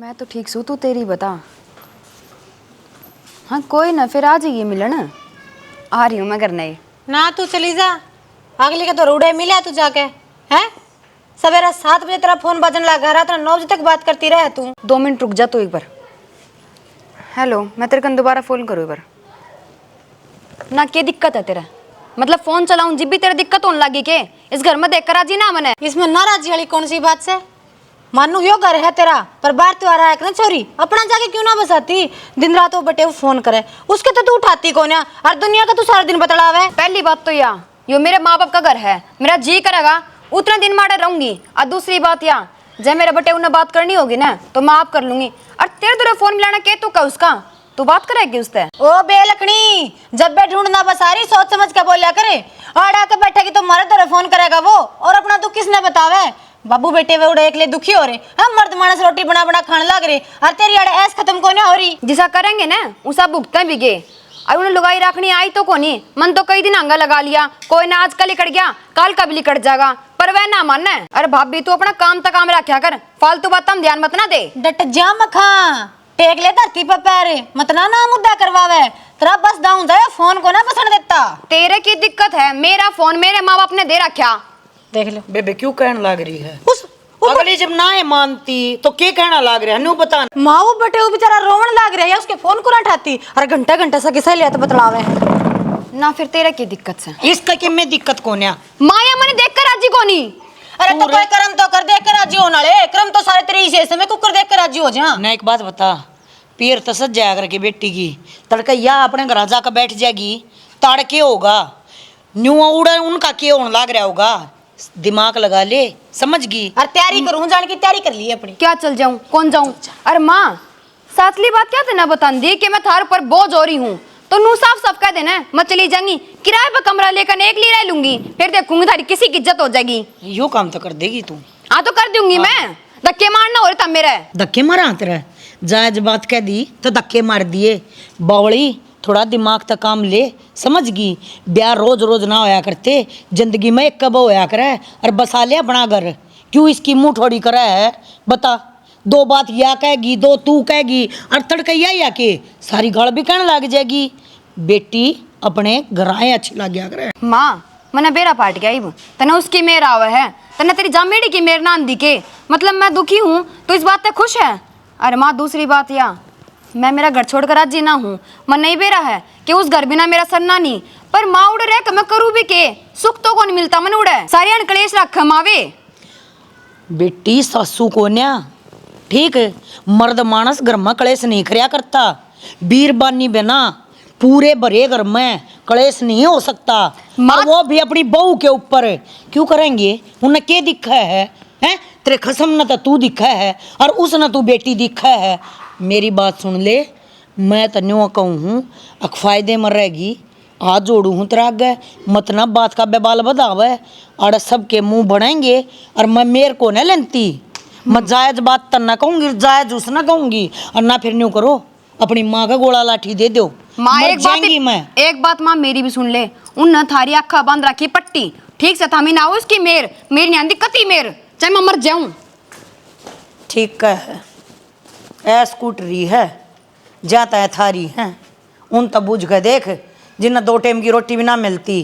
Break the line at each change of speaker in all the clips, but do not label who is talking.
मैं तो ठीक सू, तू तेरी बता। हाँ कोई ना, फिर आ जाइए मिलन। आ रही हूँ मैं करने ही।
ना तू चली जा, अगली के तो रूड़े मिले तू जाके। हैं सवेरा 7 बजे तेरा फोन बजने लगा, रात 9 बजे तक बात करती रहे तू।
2 मिनट रुक जा तू एक बार। हेलो, मैं तेरे को दोबारा फोन करूँ एक बार ना? क्या दिक्कत है तेरा? मतलब फोन चलाऊं जब भी तेरा दिक्कत होने लगी के? इस घर में देख कर राजी ना मने।
इसमें नाराजी वाली कौन सी बात से? मानू यो घर है तेरा, पर बाहर तो आ रहा है ना छोरी, अपना जाके क्यों ना बसाती? दिन रात वो बटे वो फोन करे, उसके तो तू उठाती कौन है? और दुनिया का तू सारा दिन बतलावे।
पहली बात तो यो मेरे माँ बाप का घर है, मेरा जी करेगा उतने दिन माड़े रहूंगी। और दूसरी बात जब मेरे बटे उन्हें बात करनी होगी ना तो मैं आप कर लूंगी। और तेरे तेरे फोन मिलाना के तू का उसका तू बात करेगी उससे?
ओ बेलकनी, जब बे ढूंढना बसारी सोच समझ के बोलिया करे। आड़ा के बैठेगी तो मारे तेरे फोन करेगा वो, और अपना तू किसने बतावे? बाबू बेटे वे उड़े एकले दुखी हो रहे, हम मर्द मानस रोटी बना बना खाने लग रहे, और तेरी अड़े ऐस खत्म को नहीं हो रही।
जिसा करेंगे ना उसा भुगते भी गे। और उन्हें लुगाई रखनी आई तो कोनी, मन तो कई दिन अंगा लगा लिया, कोई ना आज कल लिकट गया कल का भी लिकट जाएगा, पर वह ना मानना है। अरे भाभी तू अपना काम तक काम रखा कर, फालतू बात हम ध्यान मत ना दे।
डट जा मखा, टेक ले धरती पर पैर, मत ना मुद्दा करवावे। तेरा बस डाउन जाए, फोन को ना बसन देता।
तेरे की दिक्कत है, मेरा फोन मेरे माँ बाप ने दे रखा।
देख लो
बेबे क्यों कहने लग रही है?
उस
अगली जब ना है मानती तो क्या कहना लग रहा है? न्यू बता।
माँ वो बटे वो बेचारा रोवन लग रहा है, उसके फोन को ना उठाती। अरे घंटा घंटा सा किसे लिया तो बतलावे
ना। फिर तेरे की दिक्कत से
इसका कि मैं दिक्कत कौन है?
माया मने देख कर राजी कोनी।
अरे तो कोई कर्म तो कर, देख कर राजी होने वाले कर्म तो सारे तेरे ही से, मैं कुकर देख कर राजी हो जा।
ना एक बात बता, पीर तो सज जाया करके बेटी की तड़का या अपने घर जाकर बैठ जाएगी, तड़के होगा न्यू उड़ा उनका क्या होने लग रहा होगा? दिमाग लगा ले, समझ गई?
और तैयारी करूं, जान की तैयारी कर ली अपनी।
क्या चल जाऊं, कौन जाऊं? अरे माँ सातली बात क्या थे ना बता दी कि मैं थार पर बोझ हो रही हूँ, तो नू साफ साफ कह देना मैं चली जाऊंगी, किराए पर कमरा लेकर एक ली रह लूंगी, फिर देखूंगी थारी किसी की इज्जत हो जाएगी।
यो काम तो कर देगी तू?
हाँ तो कर दूंगी मैं, धक्के मारना हो रहा था मेरे।
धक्के मारा तेरा? जायज बात कह दी तो धक्के मार दिए। बावड़ी थोड़ा दिमाग तक काम ले, समझ गई? ब्याह रोज रोज ना होया करते, जिंदगी में एक कब होया करे, और बसा ले अपना घर। क्यों इसकी मुंह थोड़ी करे है? बता, दो बात या कहेगी दो तू कहेगी, और तड़कैया या के सारी गल भी कहने लग जाएगी। बेटी अपने घराए अच्छी लग गया करे।
माँ मैंने बेरा पाट गया, तने उसकी मेर आवे है, तने तेरी जामेड़ी की मेर ना दी के, मतलब मैं दुखी हूँ तो इस बात पे खुश है। अरे माँ दूसरी बात मैं मेरा घर छोड़कर राजी ना हूँ, मन नहीं बेरा है कि उस घर बिना मेरा सरना नहीं, पर माँ उड़े रह मैं करूँ भी के, सुख तो को नहीं मिलता मन उड़े, सारे अनकलेश रख मावे।
बेटी सासू को न्या ठीक है, मर्द मानस घर में कलेश नहीं करया करता, बीरबानी बिना पूरे भरे घर में कलेश नहीं हो सकता। और वो भी अपनी बहू के ऊपर क्यों करेंगे? उन्हें क्या दिखा है? हैं तेरे खसम न तो तू दिखा है और उस न तू बेटी दिखा है। मेरी बात सुन ले, मैं तो न्यू कहूँ हूँ अखफायदे में रहेगी, हाथ जोड़ू हूँ तेरा आगे, मत ना बात का बेबाल बधावे, और सबके मुंह बढ़ेंगे और मैं मेरे को नहीं लेती। मैं जायज बात तो ना कहूँगी, जायज उस ना कहूँगी, और ना फिर न्यू करो अपनी माँ का गोला लाठी दे दो।
माँ एक बात माँ मेरी भी सुन ले, उन थारी आखा बांध रखी पट्टी, ठीक से थामी ना हो उसकी मेर, मेरी नहीं आंदी कती मेर, चाहे मैं मर जाऊं।
ठीक है, ए स्कूटरी है जाता है थारी है, उन तब बुझ के देख जिन्हें 2 टाइम की रोटी भी ना मिलती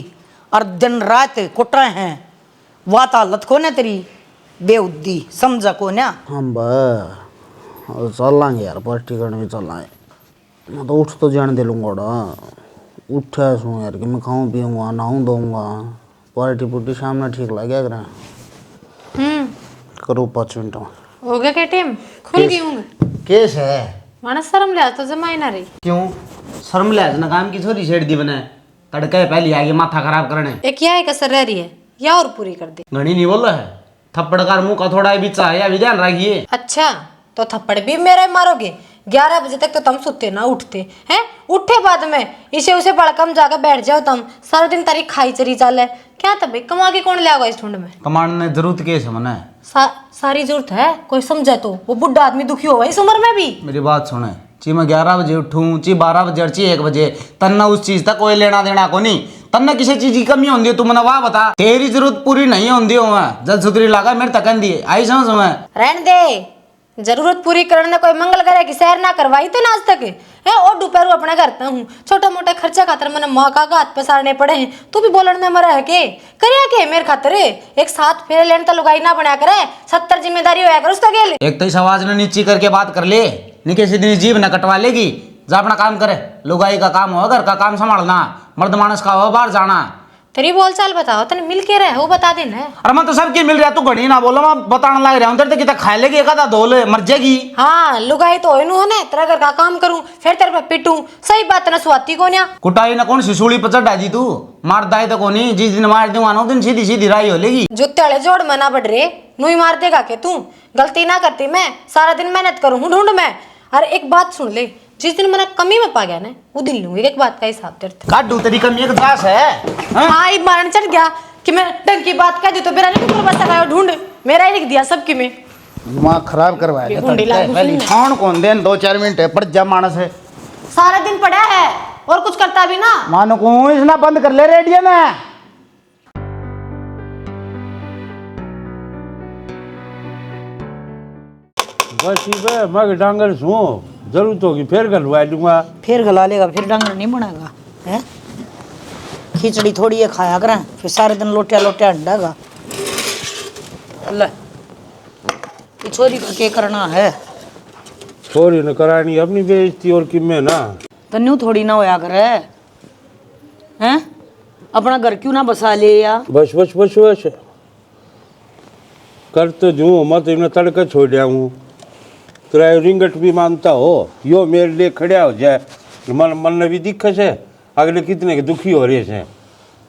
और दिन रात कुट रहे हैं, वात हालत को ना तेरी बेउद्दी समझा को ना।
हम चल लाएंगे यार, पार्टी करने भी चल लाएंगे। मैं तो उठ तो जाने दे लूँगा, उठा सो यार कि मैं खाऊँ पीऊँगा नहाऊँ धोऊँगा, पार्टी पुर्टी सामने ठीक लगे करें। करो 5 मिनट में
हो गया क्या टाइम? खुल गई हूँ
केस है
माना शर्म ले तो जमा ही ना रही।
क्यों शर्म ले ना? काम की छोरी छेड़ दी बने, तड़के पहले आगे माथा खराब करने।
एक यह कसर रह रही है या और पूरी कर दे।
घनी नहीं बोल रहा है, थप्पड़ कार मुंह का थोड़ा भी चाहे या ध्यान रखिए।
अच्छा तो थप्पड़ भी मेरे मारोगे? 11 बजे तक तो तुम सुते ना उठते हैं, उठे बाद में इसे उसे बड़कम जाकर बैठ जाओ तुम, सारा दिन तारी खाई चरी चाल है क्या? तब कमा के कौन लाएगा इस ठुंड में?
कमांड ने जरूरत के है मने
सारी जरूरत है, कोई समझे तो वो बुढ़ा आदमी दुखी होगा इस उम्र में भी।
मेरी बात सुने, ची मैं 11 बजे उठूँ, ची 12 बजे ची 1 बजे, तन्ना उस चीज तक कोई लेना देना को नहीं, तन्ना किसी चीज की कमी होती है तू मना वाह बता, तेरी जरूरत पूरी नहीं होती हो मैं जल सुधरी लगा मेरे तकन दिए आई समझ में।
रहने दे, जरूरत पूरी करने कोई मंगल करे कि सैर ना करवाई तो ना आज तक है। और दोपहर अपने करता हूँ छोटा मोटा खर्चा खातर मैंने माँ का हाथ पसारने पड़े हैं। तू भी बोलन में मरा है के करे के मेरे खातर एक साथ फेरे लेने तो लुगाई ना बना करे 70 जिम्मेदारी होया कर उसका गेल।
एक तो इस आवाज ने नीची करके बात कर ले, निके सीधी जीभ न कटवा लेगी। जा अपना काम करे, लुगाई का काम हो, घर का काम संभालना, मर्द मानस का हो बाहर जाना।
तेरी बोल चाल बताओ तने मिल के रहे वो बता देना।
अरे मैं तो सबकी मिल रहा, तू घड़ी ना बोलो, मैं बताने लग रहा हूँ तेरे तो कितना खा लेगी, एक आधा धोल मर जाएगी।
हाँ लुगाई तो होनू है तेरा घर का काम करूं फिर तेरे पे पिटूं, सही बात ना सुहाती को न्या।
कुटाई ना कौन सिसूड़ी पर चढ़ा दी तू, मार दाई तो कोनी, जिस दिन मार दूंगा ना उस दिन सीधी सीधी राई हो लेगी।
जूते वाले जोड़ मना बढ़ रहे नू ही मार देगा के तू, गलती ना करती मैं सारा दिन मेहनत करूं हूं ढूंढ मैं। अरे एक बात सुन ले, जिस दिन मैंने कमी में पा गया ना वो दिन लूंगी एक बात का हिसाब तेरे।
काटू तेरी कमी एक दास है।
हाँ ये मारन चढ़ गया कि मैं ढंग की बात कह दी तो मेरा नहीं बस लगाया ढूंढ मेरा ही लिख दिया सबकी में।
दिमाग खराब करवाया
गुंडी लागू
पहली छाण कौन देन 2-4 मिनट है पड़ जा मानस है
सारा दिन पड़ा है और कुछ करता भी ना।
मानो को इसना बंद कर ले रेडियो ना।
बस ये मैं डांगर सू जरूरत होगी फिर गलवा दूंगा।
फिर गला लेगा, फिर डांगर नहीं बनाएगा है। खिचड़ी थोड़ी है खाया करें, फिर सारे दिन लोटिया लोटिया अंडागा। ले ये छोरी का क्या करना है,
छोरी ने करानी अपनी बेइज्जती और किम्मे ना।
तन्यू थोड़ी ना होया करे हैं। अपना घर क्यों ना बसा ले या।
बस बस बस बस कर तो जू मत इन्हें तड़का छोड़ दिया हूँ। तेरा रिंगट भी मानता हो यो मेरे लिए खड़ा हो जाए, मन मन ने भी दिक्कत है। अगले कितने के दुखी हो रहे हैं,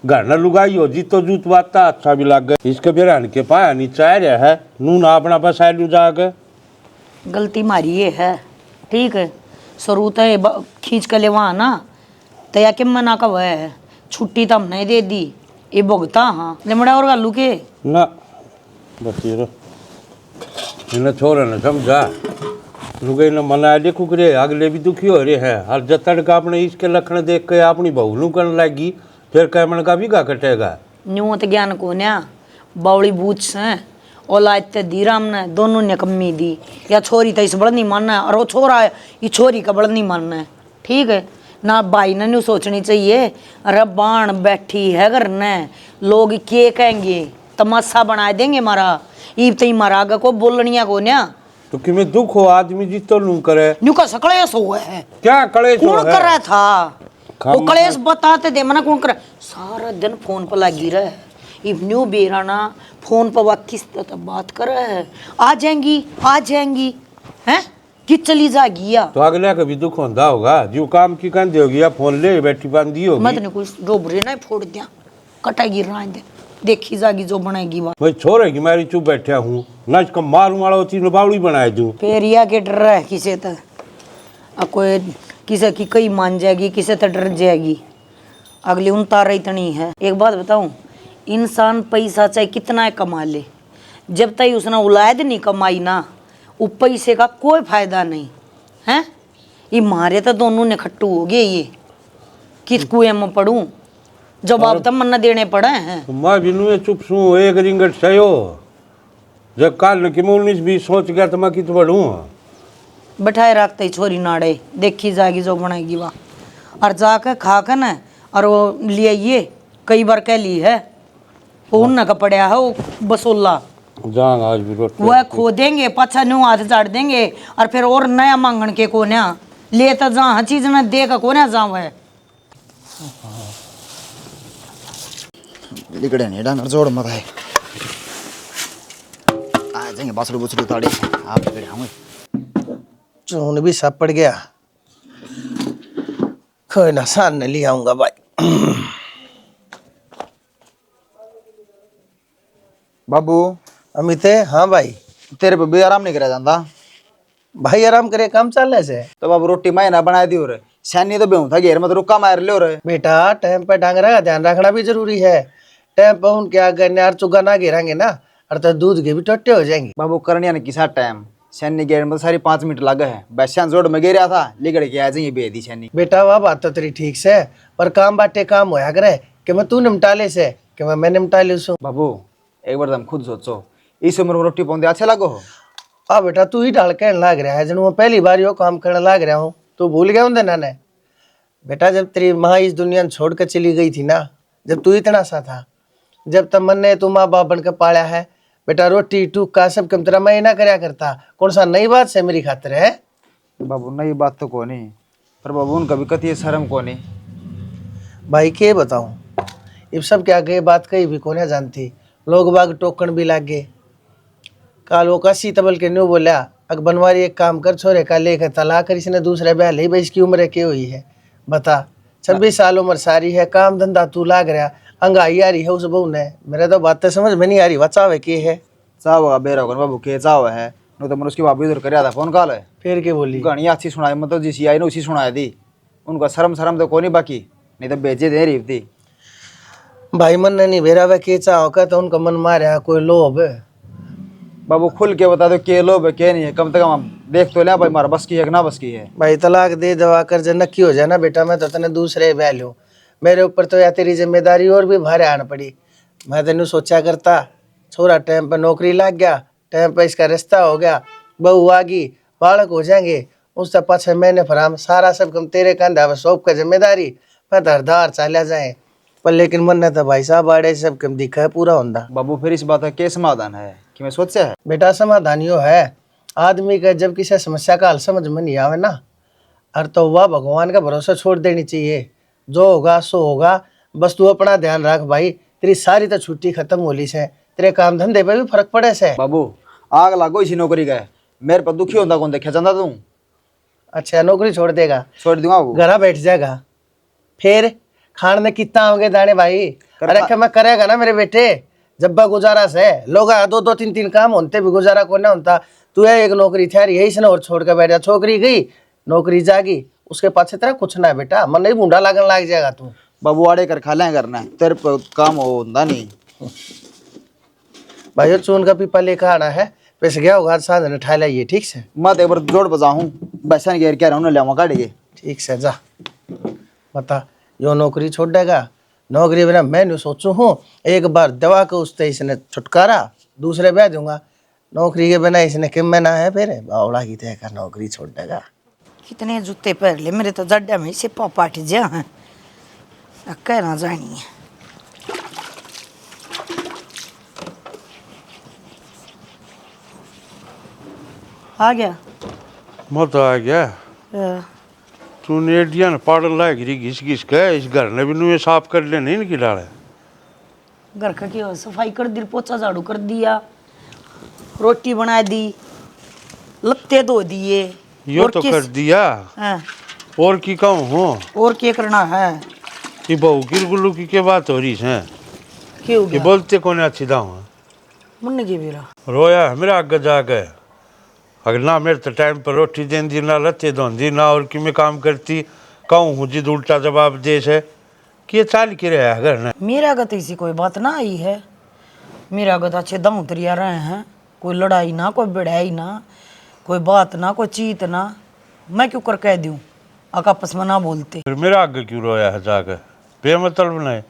घर न लुगाई हो जी तो जूत बाता अच्छा भी लग गए। इसके बेरान के पाया नहीं चाह रहा है नू ना अपना बसा लू जाकर।
गलती मारी ये है ठीक है, सरूत है खींच कर ले वहाँ ना तो या कि मना का वह है छुट्टी तो हमने दे दी ये भुगता। हाँ लिमड़ा और गालू के
ना बस ये इन्हें छोरा न समझा लुगाई ने मना दे कुकरे अगले भी दुखी हो रहे हैं। हर जतड़ का अपने इसके लक्षण देख के अपनी बहू नू करने लगी, फिर कैमन का भी का कटेगा।
न्यू तो ज्ञान को न्या बावड़ी बूझ से औलाद ते दीराम ने दोनों ने कमी दी या छोरी तो इस बड़ नहीं मानना है और वो छोरा है ये छोरी का बड़ नहीं मानना है ठीक है ना। भाई ने न्यू सोचनी चाहिए अरे बाण बैठी है घर ने लोग के कहेंगे तमाशा बना देंगे हमारा ईब तई मारा को बोलनिया को न्या।
तो कि मैं दुख हो आदमी जी तो लू करे
न्यू का सकलेस हुआ है
क्या कलेश
कौन
हो
कर रहा था वो
खाम-
कलेश बताते दे मना कौन कर सारा दिन फोन पर लगी रहे इवन्यू बेराना फोन पर बात किस तरह बात कर रहा है आ जाएंगी हैं कि चली जाएगी या
तो अगले का भी दुख होता होगा जो काम की कंधे होगी या फोन ले बैठी बांधी होगी।
मत नहीं कुछ डोबरे ना फोड़ दिया कटाई रहा दे देखी जागी जो बनाएगी बात।
मैं छोरे की मारी चुप बैठा हूँ ना इसका मारू मारा होती न बावड़ी बनाए दूँ।
पेरिया के डर रहा है किसे तक कोई किसे की कई मान जाएगी किसे तक डर जाएगी अगली उन तार इतनी है। एक बात बताऊं इंसान पैसा चाहे कितना है कमा ले जब तक उसने औलाद नहीं कमाई ना वो पैसे का कोई फायदा नहीं है। ये मारे तो दोनों ने खट्टू हो गए ये किस कुएं में पढ़ूं जवाब तो मन्ना देने पड़े हैं।
तो मैं भी नुए चुप सू एक रिंगट सयो जब काल न कि मैं 19-20 सोच गया तो मैं कित बढ़ूँ
बैठाए रखते ही छोरी नाड़े देखी जाएगी जो बनाएगी वहाँ और जाकर खा कर न और वो ले आइए कई बार कह ली है फोन न का पड़ा है वो बसोला
जाऊंगा आज भी रोटी
वह खो देंगे पछा न्यू हाथ चाट देंगे और फिर और नया मांगन के को ना ले तो जहाँ चीज न दे का को ना जाओ है।
इकडे नहीं डांगर जोड़ मत है आ जाएंगे बासड़ू बुसड़ू ताड़े आप इकडे आऊंगे
चून भी सब पड़ गया कोई ना सान न ले आऊंगा भाई।
बाबू
अमित हाँ भाई
तेरे पे भी आराम नहीं करा जाता
भाई आराम करे काम चलने से
तो बाबू रोटी मैं ना बना दी हो रहे सैनी तो बेहूं था घेर में तो रुका मार ले हो रहे
बेटा टाइम पे डांगरा का ध्यान रखना भी जरूरी है। टाइम पे उनके आगे यार चुगा ना गिराएंगे ना और तो दूध के भी टट्टे हो जाएंगे।
बाबू करनिया ने किसा टाइम सैनी घेर में तो सारी 5 मिनट लगे है बैशान जोड़ में गिरा था लिगड़ के आ जाएंगे बेदी सैनी।
बेटा वह बात तो तेरी ठीक से पर काम बाटे काम होया करे कि मैं तू निमटा ले से कि मैं निमटा ले सू।
बाबू एक बार तुम खुद सोचो इस उम्र में रोटी पौंदे अच्छे लगो हो
हाँ बेटा तू ही डाल कहने लाग रहा है जन मैं पहली बार यो काम करने लाग रहा हूँ तू भूल गया उनके नाने। बेटा जब तेरी माँ इस दुनिया में छोड़ कर चली गई थी ना, जब तू इतना सा था, जब तब मन ने तू माँ बाप बनकर पाला है बेटा, रोटी टूका सब कम तेरा मैं ही ना करया करता। कौन सा नई बात से मेरी खातिर है?
बाबू नई बात तो को नहीं, पर बाबू उनका भी कति शर्म को नहीं।
भाई के बताऊं, इब सब क्या गए बात कही भी कोने जानती, लोग बाग टोकन भी लाग गए। काल वो कसी तबल के न्यू बोलिया अग बनवारी एक काम कर छोरे का लेकर तलाक कर इसने दूसरे ब्याह ले भाई इसकी उम्र क्या हुई है बता, 26 साल उम्र सारी है, काम धंधा तू लाग रहा, अंगाई आ रही है उस बहू ने। मेरे तो बातें समझ में नहीं आ रही बचावे के है
चाव बेरा कौन बाबू के चाव है नो तो मन उसकी भाभी उधर कर था फोन कॉल है
फिर के बोली
गानी अच्छी सुनाई मतलब जिसी आई ना उसी सुनाई दी। उनका शर्म शर्म तो कोई नहीं बाकी, नहीं तो बेचे दे रही थी।
भाई मन ने नहीं भेरा वे के चाहो का तो उनका मन मारे कोई लोभ।
बाबू खुल के बता दो के लोभ है के नहीं है, कम से कम हम देख तो लिया भाई मारा बस की है कि ना बस की है।
भाई तलाक दे दवा कर जब नक्की हो जाए ना बेटा, मैं तो तने दूसरे ब्याह लूँ, मेरे ऊपर तो या तेरी जिम्मेदारी और भी भारे आन पड़ी। मैं तेन सोचा करता छोरा टाइम पर नौकरी लग गया, टाइम पर इसका रिश्ता हो गया, बहू आ गई, बालक हो जाएंगे, उससे 5-6 महीने फराम सारा सब कम तेरे कंधा पर सौंप का जिम्मेदारी मैं धरदार चाल्या जाए। पर लेकिन मन ने तो भाई साहब आड़े सब कम दिखा है पूरा होंदा।
बाबू फिर इस बात का क्या समाधान है कि मैं सोचा है?
बेटा समाधान यो है, आदमी का जब किसी समस्या का हल समझ में नहीं आवे ना, और तो वह भगवान का भरोसा छोड़ देनी चाहिए, जो होगा सो होगा। बस तू अपना ध्यान रख भाई, तेरी सारी तो छुट्टी खत्म होली से, तेरे काम धंधे पे भी फर्क पड़े से।
बाबू आग लागो इसी नौकरी का, मेरे पर दुखी होता कौन देखा चाहता तू?
अच्छा नौकरी छोड़ देगा?
छोड़ दूंगा वो
घरा बैठ जाएगा, फिर खान में कितना होंगे दाने भाई? अरे क्या मैं करेगा ना मेरे बेटे, जब बा गुजारा से लोग 2-2 3-3 काम होते भी गुजारा को ना होता। तू है एक नौकरी ठहरी है इसने और छोड़ कर बैठ जा, छोकरी गई नौकरी जागी उसके पाछे तेरा कुछ ना है बेटा, मन नहीं बूढ़ा लगन लग जाएगा तू।
बाबू आड़े कर खा लें करना तेरे पर काम होता नहीं।
भाई चून का पीपा लेकर आना है, पैसे गया होगा साथ ने ठा लाइए ठीक से।
मैं तो एक बार जोड़ बजाऊँ बैसा नहीं कह रहा हूँ ले काटेंगे।
ठीक से जा बता, यो नौकरी छोड़ देगा? नौकरी बिना मैं नहीं सोचूं हूँ, एक बार दवा को उससे इसने छुटकारा, दूसरे ब्याह दूंगा। नौकरी के बिना इसने किम में ना है, फिर बावड़ा की तय कर नौकरी छोड़ देगा।
कितने जूते पहन ले मेरे तो जड्डा में से पाट जा हैं, कहना जानी है। आ गया
मैं तो आ गया। तूने एडिया न पाड़न लाग रही घिस घिस के, इस घर ने भी नुए साफ कर लेने इनकी डाले।
घर का क्या सफाई कर दी, पोछा झाड़ू कर दिया, रोटी बना दी, लत्ते धो दिए,
यो तो कर दिया।
हाँ।
और की कहूँ हो?
और क्या करना है?
ये बहू की गुल्लू की क्या बात हो रही है?
क्यों
ये बोलते कौन अच्छी दाऊ
मुन्ने की बेरा
रोया है मेरा आगे जाके, अगर ना मेरे तो टाइम पर रोटी देंदी ना लत्ते धोंदी ना और कि मैं काम करती, कहूँ हूँ जिद उल्टा जवाब दे से कि चाल के रहा है घर ने।
मेरा गत ऐसी कोई बात ना आई है, मेरा गत अच्छे दाऊ तरिया रहे हैं, कोई लड़ाई ना, कोई बढ़ाई ना, कोई बात ना, कोई चीत ना। मैं क्यों कर कह दूँ आपस में ना बोलते?
फिर मेरा आगे क्यों रोया है जाकर बेमतलब नहीं?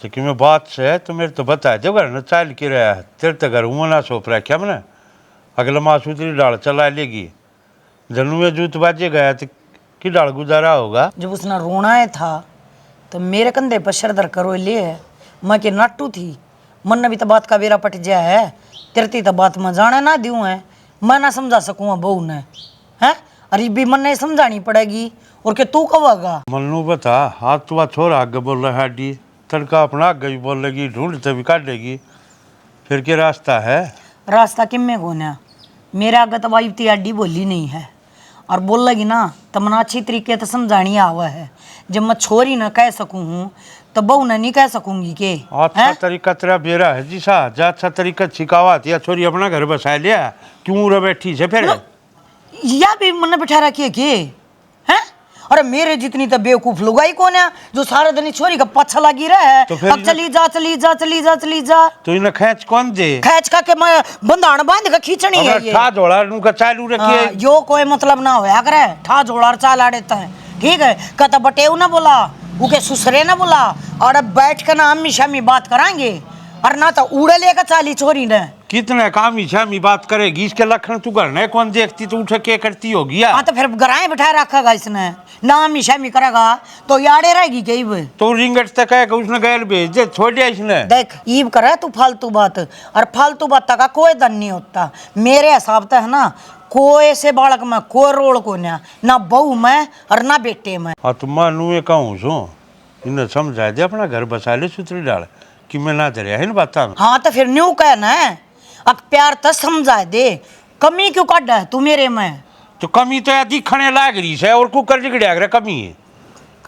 तो कि मैं बात से है तो मेरे तो बता दो घर ने चाल के रहा है, तेरे तो घर हुआ ना सोप रहा क्या मैंने, अगला मासूतरी डाल चला लेगी, जनू में जूत बाजे गया तो कि डाल गुजारा होगा।
जब उसने रोना है था तो मेरे कंधे पर शरदर करो ले है, मैं के नाटू थी, मन ने भी तो बात का बेरा पट गया है, तेरती तो बात में जाने ना दूँ है, मैं ना समझा सकूँ बहू ने है, अरे भी मन नहीं समझानी पड़ेगी। और के तू कहोगा
मनु बता, हाथ तो छोरा आगे बोल रहा है डी, तड़का अपना आगे भी बोल लेगी, ढूंढते भी काटेगी, फिर क्या रास्ता है?
रास्ता किम में कोना, मेरा आगे तो वाइफ अड्डी बोली नहीं है, और बोल लगी ना तो मना अच्छी तरीके से समझानी आवा है। जब मैं छोरी ना कह सकूँ हूँ तो बहू ने नहीं कह सकूंगी के
अच्छा तरीका तेरा बेरा है जी सा, जा अच्छा तरीका छिकावा या छोरी अपना घर बसा लिया, क्यों रे बैठी से फिर
या भी मन बिठा रखी के हैं? अरे मेरे जितनी तो बेवकूफ लुगाई कौन है जो सारा दिन छोरी का पाछा लगी रहा है,
तो फिर
अब चली जा चली जा चली जा चली जा,
तो इन्हें खींच कौन दे?
खींच का के मैं बंधान बांध के खींचनी है ये।
ठा जोड़ा नु का चालू रखिए,
यो कोई मतलब ना होया करे, ठा जोड़ा चाला देता है ठीक है। कत बटेऊ ना बोला, उके सुसरे ना बोला, और अब बैठ कर ना अम्मी शम्मी बात कराएंगे, और ना तो उड़े लेकर चाली छोरी ने
कितने काम ही शामी बात करेगी, इसके लक्षण तू घर नहीं कौन देखती, तो उठ के करती होगी
हाँ तो फिर गराए बिठा रखेगा इसने, नाम ही शामी करेगा तो याड़े रहेगी कई भी।
तो रिंगट तक कहेगा उसने गैर भेज दे, छोड़ दिया इसने।
देख ईब करे तू फालतू बात, और फालतू बात का कोई दन नहीं होता मेरे हिसाब से, है ना। कोई से बालक में कोई रोल को ना बहू में और ना बेटे में।
हाँ तो मानू ये कहूँ सो इन्हें समझा दे, अपना घर बसा ले सुतरी डाल कि मैं ना दरिया है ना बात।
हाँ तो फिर न्यू कहना है, अब प्यार तो समझा दे, कमी क्यों काट है तू मेरे में।
तो कमी तो यार दिखने लाग रही है, और कुकर जिगड़िया करे कमी है,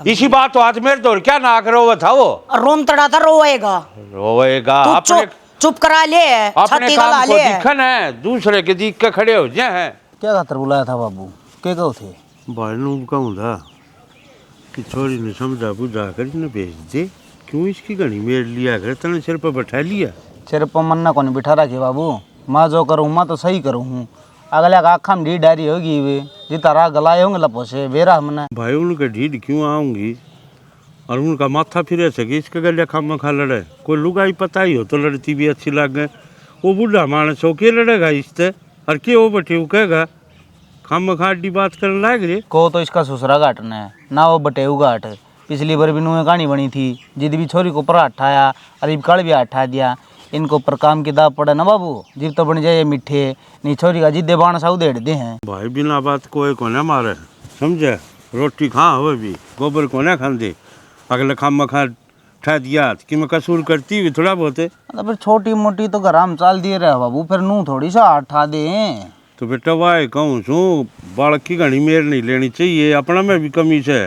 इसी बात तो हाथ मेरे दौड़ क्या ना करो बताओ।
रोम तड़ा था रोएगा
रोएगा,
तू
अपने
चुप करा ले,
अपने
छाती
काम
गला
को
ले।
दिखन है, दूसरे के दिख के खड़े हो जाए हैं।
क्या खातर बुलाया था बाबू, क्या कहो थे?
भाई नू कहूँ था कि छोरी ने समझा बुझा कर इन्हें भेज दे, क्यों इसकी घड़ी मेरे लिया कर, तने सिर पर बैठा लिया।
सिर पर मन्ना कौन बिठा रखे बाबू, मैं जो करूँ मैं तो सही करूँ हूँ। अगले का आखा में ढी डारी होगी वे जितना राग गलाए होंगे लपो से बेरा हमने।
भाई उनका ढीठ क्यों आऊंगी, और उनका माथा फिर सके इसके गले खामा खा लड़े, कोई लुगाई पता ही हो तो लड़ती भी अच्छी लग गए। वो बूढ़ा मानस हो के लड़ेगा इससे, और के वो बटे वो कहेगा खामा खाटी बात करने लाग रही।
को तो इसका ससुरा घाटना है ना, वो बटेऊ घाट। पिछली बार भी नुए कहानी बनी थी, जिद भी छोरी को ऊपर हठाया और इब कल भी हठा दिया। इनको ऊपर काम की दाव पड़े ना बाबू, जीव तो बन जाए मीठे, नहीं छोरी का जिद्दे बाण सा उधेड़ दे हैं।
भाई बिना बात कोई को न मारे, समझे, रोटी खा हो भी गोबर को न खाते, अगले खामा खा ठा दिया कि मैं कसूर करती हुई थोड़ा बहुत है।
तो फिर छोटी मोटी तो घर हम चाल दिए रहे बाबू, फिर नू थोड़ी सा हठा दे।
तो बेटा वाह कहूँ सू बालक की घड़ी मेर नहीं लेनी चाहिए, अपना में भी कमी से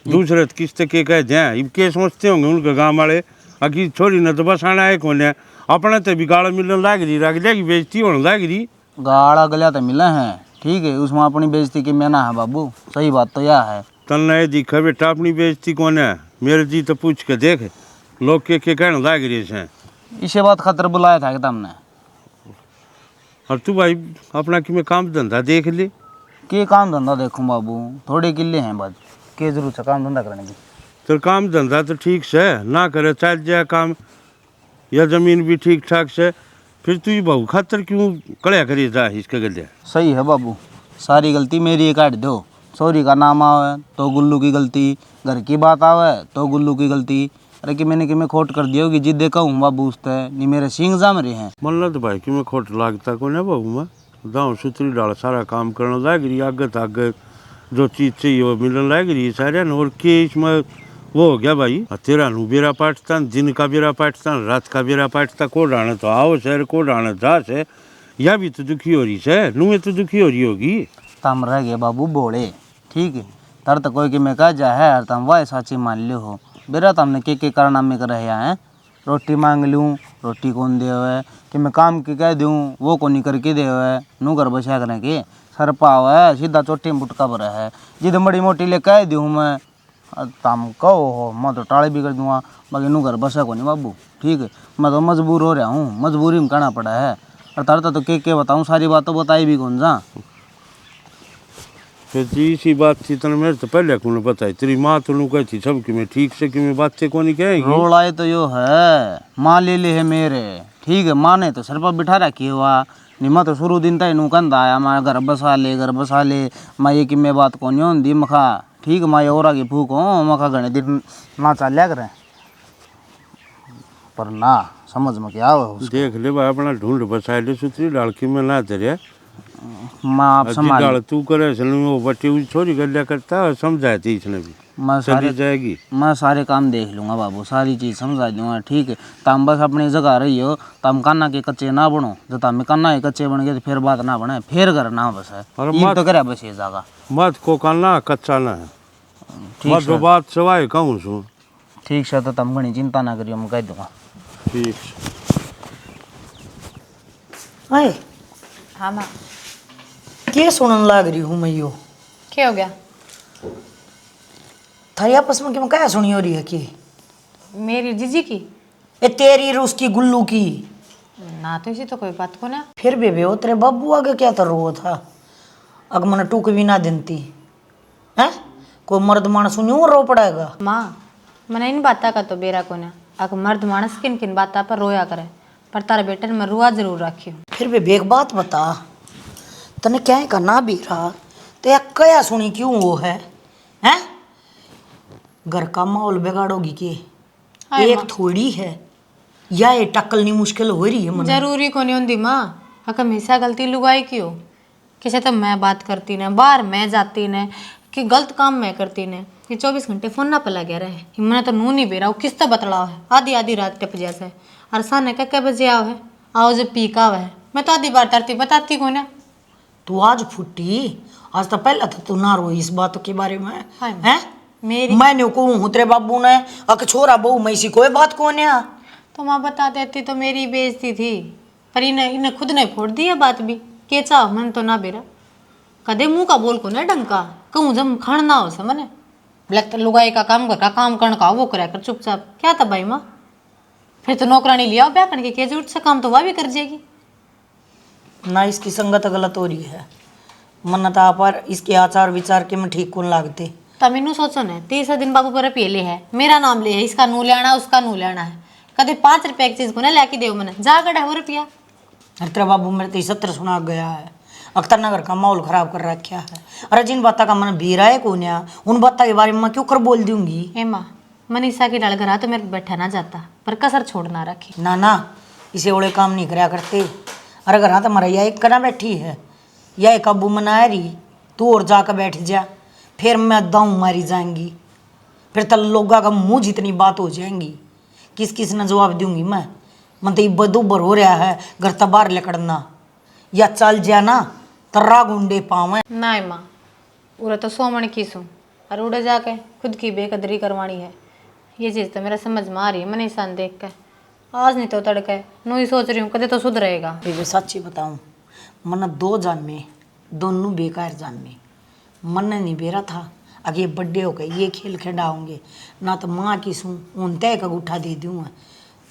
दूसरे किस्त के कह जाए, इब के सोचते होंगे उनके गाँव वाले, अकी छोरी ने तो बस आना है कौन है, अपने तो भी गाड़ा मिलने लाग रही, रख जाएगी बेइज्जती होने लाग रही।
गाड़ा गलिया तो मिला है, ठीक है, उसमें अपनी बेइज्जती की मैना है बाबू, सही बात तो यह है।
तन ये दिखा बेटा अपनी बेइज्जती कौन है, मेरे जी तो पूछ के देख, लोग के कहने लाग रही है।
इसे बात खतर बुलाया था कि तुमने।
और तू भाई अपना कि मैं काम धंधा देख ले।
के काम धंधा देखूं बाबू, थोड़े किले हैं बात, के जरूरत है काम धंधा करने की।
तो काम धंधा तो ठीक से ना करे चल जाए काम, या जमीन भी ठीक ठाक से, फिर तू ये बहू खातर क्यों कड़िया करी जा इसके गले।
सही है बाबू, सारी गलती मेरी काट दो, सॉरी का नाम आवे तो गुल्लू की गलती, घर की बात आवे तो गुल्लू की गलती। अरे कि मैंने कि मैं खोट कर दिया होगी, जिद्दे कहूँ बाबू उसते नहीं मेरे सिंग जाम रहे हैं।
मन तो भाई कि मैं खोट लागता को ना बहू में दाऊ सुतरी डाल सारा काम करने लाग रही, आगे आगे जो चीज़ चाहिए वो मिलने लाग रही सारे न, और के इसमें वो हो गया भाई, तेरा नू बेरा पाटता, दिन का बेरा पाटता, रात का बेरा पाटता, को डाने तो आओ शहर को डाने जा से, या भी तो दुखी हो रही है, नू तो दुखी हो रही होगी।
तम रह गए बाबू बोले, ठीक है, तर तो कोई कि मैं कह जा है, तुम वह साची मान लियो हो बेरा, तुमने के करना में कर रहे हैं। रोटी मांग लूँ रोटी कौन दे हुए, कि मैं काम की कह दूँ वो को नहीं करके दे हुए, नू घर बसा करने के सर पाव है, सीधा चोटी में बुटका भरा है, जिद बड़ी मोटी ले कह दूँ मैं, तुम कहो हो मैं तो टाले भी कर दूँगा, बाकी नू घर बसा को नहीं बाबू, ठीक है, मैं तो मजबूर हो रहा हूँ, मजबूरी में कहना पड़ा है। और तरता तो के बताऊँ, सारी बात तो बताई भी कौन जा।
फिर इसी बात थी तने मेरे तो पहले कौन बताई, तेरी माँ तो नू कहती सब कि मैं ठीक से कि मैं बातें को नहीं कहेगी।
रोल आए तो यो है, माँ ले ले है मेरे, ठीक है, माँ ने तो सर पर बिठा रखी हुआ, नहीं मैं तो शुरू दिन तक नू कंधा आया, मैं घर बसा ले, मैं ये कि मैं बात को नहीं होती मखा, ठीक है, मैं और आगे फूक हूँ मखा घने दिन ना चल करें, पर ना समझ में क्या हो।
देख ले भाई अपना ढूंढ बसा ले सुतरी डाल के मैं ना तेरे
मैं आप संभाल,
डाल तू करे वो बटी हुई छोरी गलिया करता है, समझाए थी इसने भी
मैं
चली जाएगी।
मैं सारे काम देख लूँगा बाबू, सारी चीज़ समझा दूँगा, ठीक है, तुम बस अपनी जगह रही हो, तुम कान्ना के कच्चे ना बनो, जब तुम कान्ना के कच्चे बन गए तो फिर बात ना बने, फिर घर ना बस है, ये तो करे बस ये जगह
मत को कान्ना कच्चा ना है, मत जो बात सवाए कहूँ सू,
ठीक से, तो तुम घनी चिंता ना करियो, मैं कह दूँगा।
ठीक
अरे
हाँ माँ,
के सुनन लाग रही हूँ मैं यो,
क्या हो गया?
थारी आपस में क्या सुनी हो रही है कि
मेरी जीजी की
ए तेरी और उसकी गुल्लू की,
ना तो इसी तो कोई बात को ना।
फिर बेबे वो तेरे बब्बू आगे क्या तर रहा था, अग मन टूक भी ना देती है, कोई मर्द मानस सुनियो रो पड़ेगा।
माँ मैंने इन बाता का तो बेरा को ना, अगर मर्द मानस किन किन बाता पर रोया करे, पर तारा बेटे ने मैं रुआ जरूर रखी हूँ।
फिर भी एक बात बता, तने क्या करना भी रहा तो या कया सुनी क्यों वो है हैं? घर का माहौल बिगाड़ोगी के? एक थोड़ी है या ये टक्कलनी मुश्किल हो रही है मन।
जरूरी को नहीं होती माँ, हक हमेशा गलती लुगाई की हो। किसे तो मैं बात करती ने, बाहर मैं जाती ने, कि गलत काम मैं करती ने, कि 24 घंटे फोन ना पला गया रहे। मैंने तो नू नहीं बेरा, किस तो बतलाव है आधी आधी रात टप जैसे। और साने क्या बजे आओ है, आओ जब पी का है। मैं तो आधी बार तरती बताती को ना।
तू आज फुटी, आज तो पहले तो तू ना रो इस बात के बारे में हैं?
मेरी
मैंने को हूँ तेरे बाबू ने अक छोरा बहू मैं इसी कोई बात को ने।
तो माँ बता देती तो मेरी बेइज्जती थी, पर इन्हें खुद ने फोड़ दी है बात भी। के चाह मन तो ना बेरा कदे मुंह का बोल को ना डंका कहूँ जब खान ना हो समझ ब्लैक लुगाई का काम कर काम करण का वो करे कर चुपचाप। क्या था भाई माँ, फिर तो नौकरानी लिया ब्याह करके के जरूरत से काम तो वह भी कर जाएगी
ना। इसकी संगत गलत हो रही है मन्नता पर, इसके आचार विचार के में ठीक कौन लागते।
तब इनू सोचो ने 30 दिन बाबू पर पेले है, मेरा नाम ले है, इसका नू लेना उसका नू लेना है। कदे 5 रुपए की चीज को ना लेके दे मैंने जा गड़ा 1 रुपया।
अरे तेरा बाबू मेरे तो 70 सुना गया है, अख्तर नगर का माहौल खराब कर रखा है। अरे जिन बातों का मन भीरा है कौन है, उन बातों के बारे में मैं क्यों कर बोल दूंगी।
ए माँ मनीषा की डाल घर तो मेरे बैठा ना जाता, पर कसर छोड़ ना रखी।
ना ना इसे ओले काम नहीं कराया करते। अरे घर तो मरा एक कना बैठी है या एक अबू मना रही, तू और जाकर बैठ जा, फिर मैं दाऊँ मारी जाएंगी, फिर तो लोगों का मुँह जितनी बात हो जाएंगी, किस किस ने जवाब दूंगी मैं। मन तो बदूबर हो रहा है घर तो बाहर लकड़ना, या चल जाना तर्रा गुंडे पावे
ना माँ उरे तो सोमण की सूँ और उड़े जाके खुद की बेकदरी करवानी है। ये चीज़ तो मेरा समझ में आ रही है मनीषा ने देख कर। आज नहीं तो तड़के नू ही सोच रही हूँ कदे तो सुधरेगा।
फिर सच्ची बताऊँ मन 2 जान में दोनों बेकार जान में मन नहीं बेरा था। अगे बड्डे हो गए ये खेल खिलाऊंगे ना तो माँ की सूँ उन तय का गुठा दे दूँगा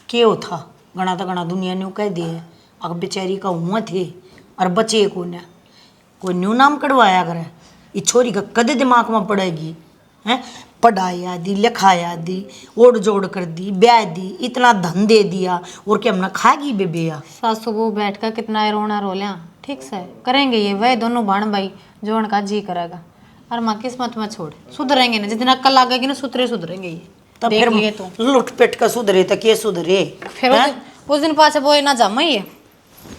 क्यों था गणा तो गणा दुनिया ने कह दिए। अब बेचारी का हुआ थे और बचे को न कोई न्यू नाम कढ़वाया करे, इस छोरी का कदे दिमाग में पड़ेगी हैं। पढ़ाया दी लिखाया दी ओढ़ जोड़ कर दी ब्याह दी इतना धन दे दिया और क्या हमने खाएगी बेबिया।
सासू बहू बैठ कर कितना रोना रो लिया, ठीक से करेंगे ये वह दोनों भाण भाई जो उनका जी करेगा। और माँ किस्मत में छोड़ सुधरेंगे ना, जितना कल लगेगी ना सुधरेंगे ये।
तब
देख
फिर
लिए तो
लुट पेट का सुधरे तो के सुधरे।
फिर उस दिन पाछे बोए ना जामा ही है